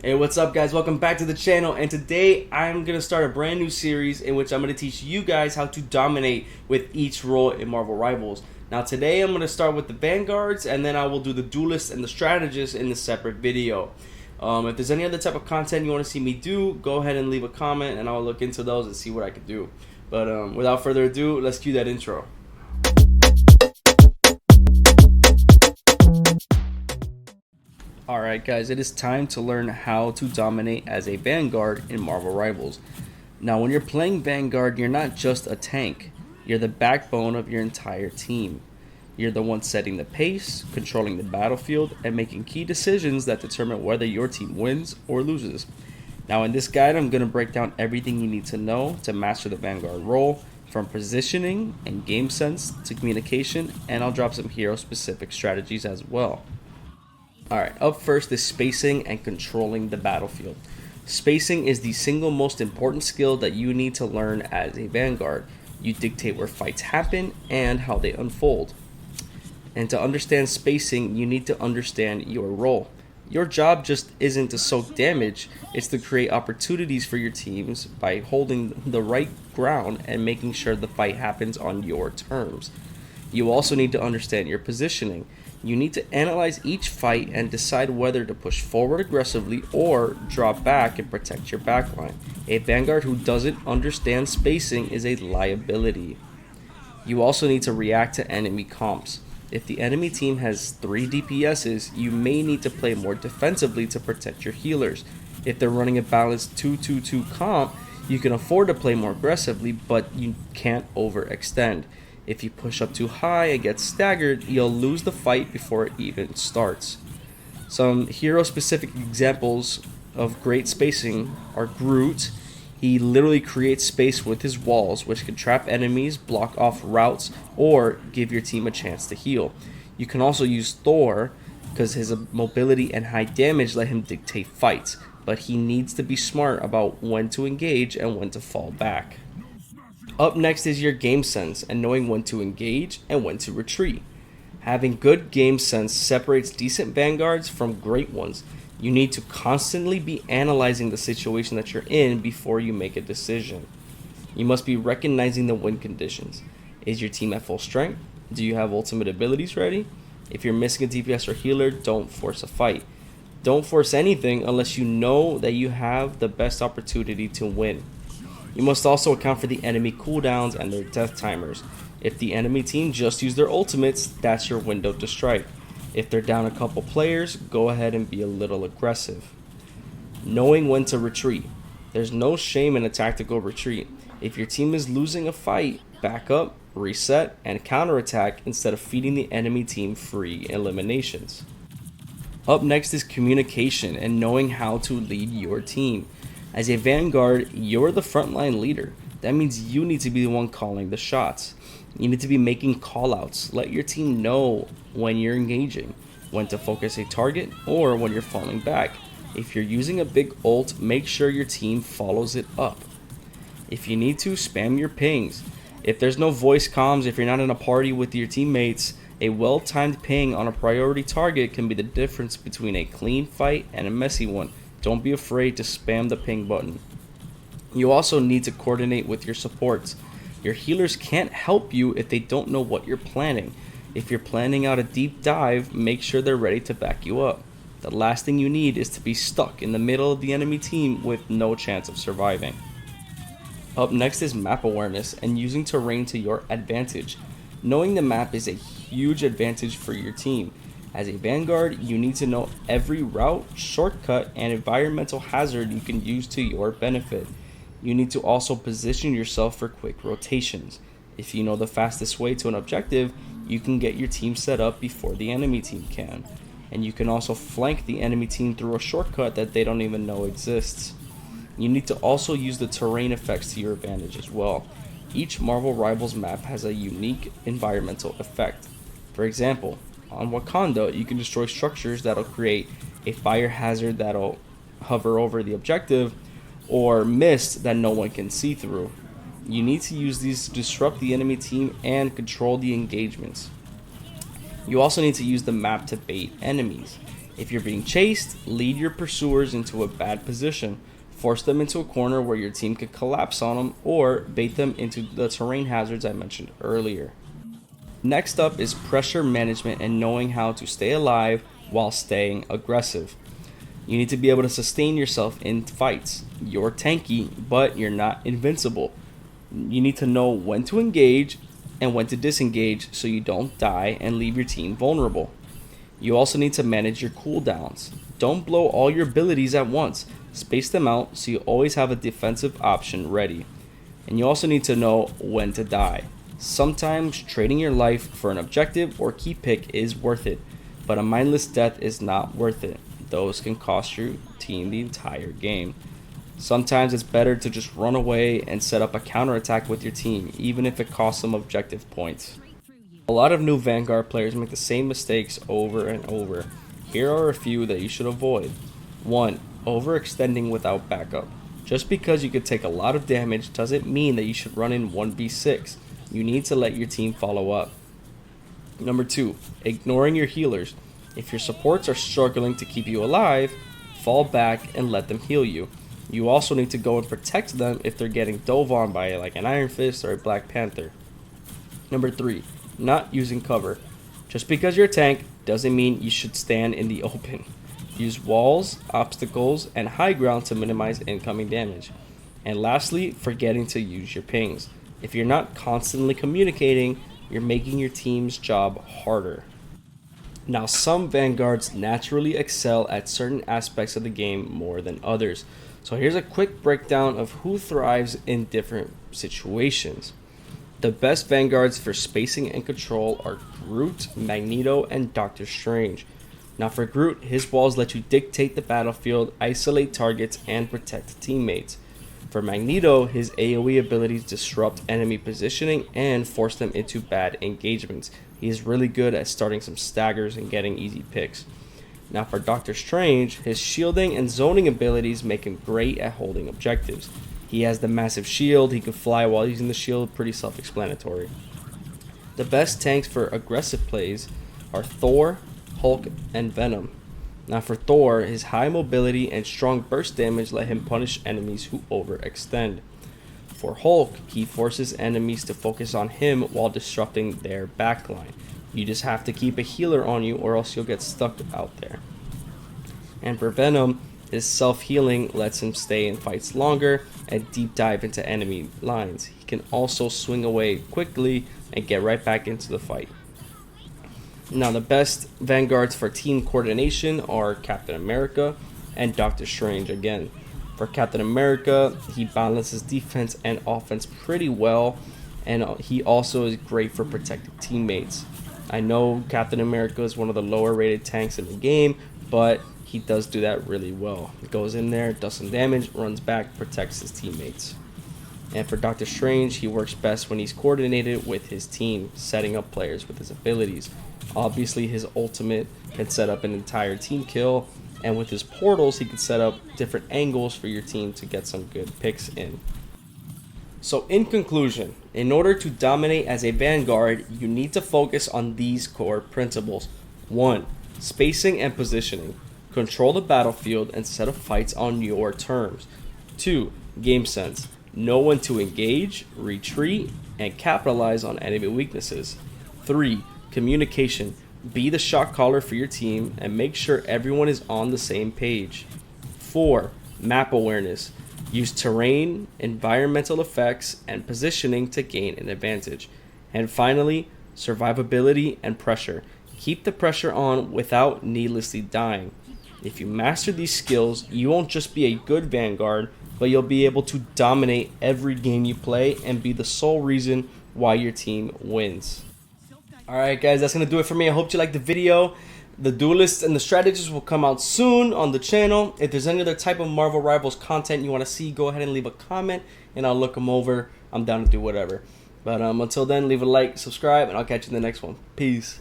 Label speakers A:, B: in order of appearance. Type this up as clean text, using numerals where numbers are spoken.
A: Hey, what's up guys? Welcome back to the channel, and today I'm going to start a brand new series in which I'm going to teach you guys how to dominate with each role in Marvel Rivals. Now today I'm going to start with the Vanguards, and then I will do the Duelists and the Strategists in a separate video. If there's any other type of content you want to see me do, go ahead and leave a comment and I'll look into those and see what I can do. But without further ado, let's cue that intro. Alright guys, it is time to learn how to dominate as a Vanguard in Marvel Rivals. Now when you're playing Vanguard, you're not just a tank. You're the backbone of your entire team. You're the one setting the pace, controlling the battlefield, and making key decisions that determine whether your team wins or loses. Now in this guide, I'm going to break down everything you need to know to master the Vanguard role, from positioning and game sense to communication, and I'll drop some hero specific strategies as well. Alright, up first is spacing and controlling the battlefield. Spacing is the single most important skill that you need to learn as a Vanguard. You dictate where fights happen and how they unfold. And to understand spacing, you need to understand your role. Your job just isn't to soak damage, it's to create opportunities for your teams by holding the right ground and making sure the fight happens on your terms. You also need to understand your positioning. You need to analyze each fight and decide whether to push forward aggressively or drop back and protect your backline. A Vanguard who doesn't understand spacing is a liability. You also need to react to enemy comps. If the enemy team has 3 DPSs, you may need to play more defensively to protect your healers. If they're running a balanced 2-2-2 comp, you can afford to play more aggressively, but you can't overextend. If you push up too high and get staggered, you'll lose the fight before it even starts. Some hero-specific examples of great spacing are Groot. He literally creates space with his walls, which can trap enemies, block off routes, or give your team a chance to heal. You can also use Thor, because his mobility and high damage let him dictate fights, but he needs to be smart about when to engage and when to fall back. Up next is your game sense and knowing when to engage and when to retreat. Having good game sense separates decent Vanguards from great ones. You need to constantly be analyzing the situation that you're in before you make a decision. You must be recognizing the win conditions. Is your team at full strength? Do you have ultimate abilities ready? If you're missing a DPS or healer, don't force a fight. Don't force anything unless you know that you have the best opportunity to win. You must also account for the enemy cooldowns and their death timers. If the enemy team just used their ultimates, that's your window to strike. If they're down a couple players, go ahead and be a little aggressive. Knowing when to retreat. There's no shame in a tactical retreat. If your team is losing a fight, back up, reset, and counterattack instead of feeding the enemy team free eliminations. Up next is communication and knowing how to lead your team. As a Vanguard, you're the frontline leader. That means you need to be the one calling the shots. You need to be making callouts. Let your team know when you're engaging, when to focus a target, or when you're falling back. If you're using a big ult, make sure your team follows it up. If you need to, spam your pings. If there's no voice comms, if you're not in a party with your teammates, a well-timed ping on a priority target can be the difference between a clean fight and a messy one. Don't be afraid to spam the ping button. You also need to coordinate with your supports. Your healers can't help you if they don't know what you're planning. If you're planning out a deep dive, make sure they're ready to back you up. The last thing you need is to be stuck in the middle of the enemy team with no chance of surviving. Up next is map awareness and using terrain to your advantage. Knowing the map is a huge advantage for your team. As a Vanguard, you need to know every route, shortcut, and environmental hazard you can use to your benefit. You need to also position yourself for quick rotations. If you know the fastest way to an objective, you can get your team set up before the enemy team can. And you can also flank the enemy team through a shortcut that they don't even know exists. You need to also use the terrain effects to your advantage as well. Each Marvel Rivals map has a unique environmental effect. For example, on Wakanda, you can destroy structures that'll create a fire hazard that'll hover over the objective, or mist that no one can see through. You need to use these to disrupt the enemy team and control the engagements. You also need to use the map to bait enemies. If you're being chased, lead your pursuers into a bad position. Force them into a corner where your team could collapse on them, or bait them into the terrain hazards I mentioned earlier. Next up is pressure management and knowing how to stay alive while staying aggressive. You need to be able to sustain yourself in fights. You're tanky, but you're not invincible. You need to know when to engage and when to disengage so you don't die and leave your team vulnerable. You also need to manage your cooldowns. Don't blow all your abilities at once. Space them out so you always have a defensive option ready. And you also need to know when to die. Sometimes trading your life for an objective or key pick is worth it, but a mindless death is not worth it. Those can cost your team the entire game. Sometimes it's better to just run away and set up a counterattack with your team, even if it costs them objective points. A lot of new Vanguard players make the same mistakes over and over. Here are a few that you should avoid. 1. Overextending without backup. Just because you could take a lot of damage doesn't mean that you should run in 1v6. You need to let your team follow up. Number 2. Ignoring your healers. If your supports are struggling to keep you alive, fall back and let them heal you. You also need to go and protect them if they're getting dove on by like an Iron Fist or a Black Panther. Number 3. Not using cover. Just because you're a tank doesn't mean you should stand in the open. Use walls, obstacles, and high ground to minimize incoming damage. And lastly, forgetting to use your pings. If you're not constantly communicating, you're making your team's job harder. Now, some Vanguards naturally excel at certain aspects of the game more than others. So here's a quick breakdown of who thrives in different situations. The best Vanguards for spacing and control are Groot, Magneto, and Doctor Strange. Now for Groot, his walls let you dictate the battlefield, isolate targets, and protect teammates. For Magneto, his AoE abilities disrupt enemy positioning and force them into bad engagements. He is really good at starting some staggers and getting easy picks. Now for Doctor Strange, his shielding and zoning abilities make him great at holding objectives. He has the massive shield, he can fly while using the shield, pretty self-explanatory. The best tanks for aggressive plays are Thor, Hulk, and Venom. Now for Thor, his high mobility and strong burst damage let him punish enemies who overextend. For Hulk, he forces enemies to focus on him while disrupting their backline. You just have to keep a healer on you or else you'll get stuck out there. And for Venom, his self-healing lets him stay in fights longer and deep dive into enemy lines. He can also swing away quickly and get right back into the fight. Now the best Vanguards for team coordination are Captain America and Doctor Strange again. For Captain America, he balances defense and offense pretty well, and he also is great for protecting teammates. I know Captain America is one of the lower rated tanks in the game, but he does do that really well. He goes in there, does some damage, runs back, protects his teammates. And for Doctor Strange, he works best when he's coordinated with his team, setting up players with his abilities. Obviously, his ultimate can set up an entire team kill, and with his portals, he can set up different angles for your team to get some good picks in. So in conclusion, in order to dominate as a Vanguard, you need to focus on these core principles. 1. Spacing and positioning. Control the battlefield and set up fights on your terms. 2. Game sense. Know when to engage, retreat, and capitalize on enemy weaknesses. 3. Communication. Be the shot caller for your team and make sure everyone is on the same page. 4. Map awareness. Use terrain, environmental effects, and positioning to gain an advantage. And finally, survivability and pressure. Keep the pressure on without needlessly dying. If you master these skills, you won't just be a good Vanguard, but you'll be able to dominate every game you play and be the sole reason why your team wins. Alright guys, that's going to do it for me. I hope you liked the video. The duelists and the strategists will come out soon on the channel. If there's any other type of Marvel Rivals content you want to see, go ahead and leave a comment and I'll look them over. I'm down to do whatever. But until then, leave a like, subscribe, and I'll catch you in the next one. Peace.